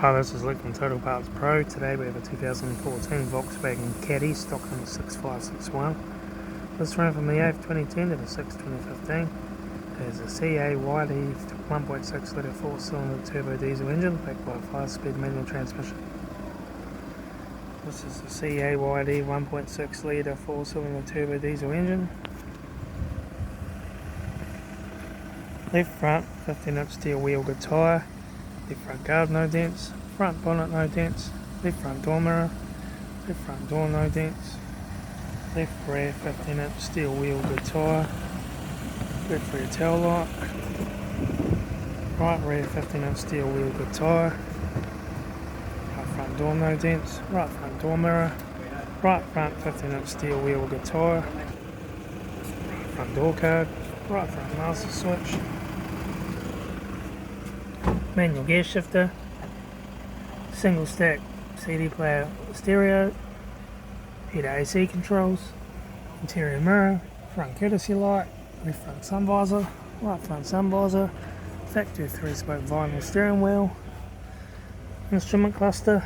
Hi, this is Luke from Total Parts Pro. Today we have a 2014 Volkswagen Caddy stock number 6561. This ran from the 8th 2010 to the 6th 2015. It has a CAYD 1.6 litre 4-cylinder turbo diesel engine backed by a 5-speed manual transmission. This is the CAYD 1.6 litre 4-cylinder turbo diesel engine. Left front 15-inch steel wheel good tyre. Left front guard no dents, front bonnet no dents, left front door mirror, left front door no dents, left rear 15-inch steel wheel good tyre, left rear tail light, right rear 15-inch steel wheel good tyre, right front door no dents, right front door mirror, right front 15-inch steel wheel good tyre, right front door card, right front master switch, manual gear shifter, single stack CD player stereo, heater AC controls, interior mirror, front courtesy light, left front sun visor, right front sun visor, factory 3-spoke vinyl steering wheel, instrument cluster,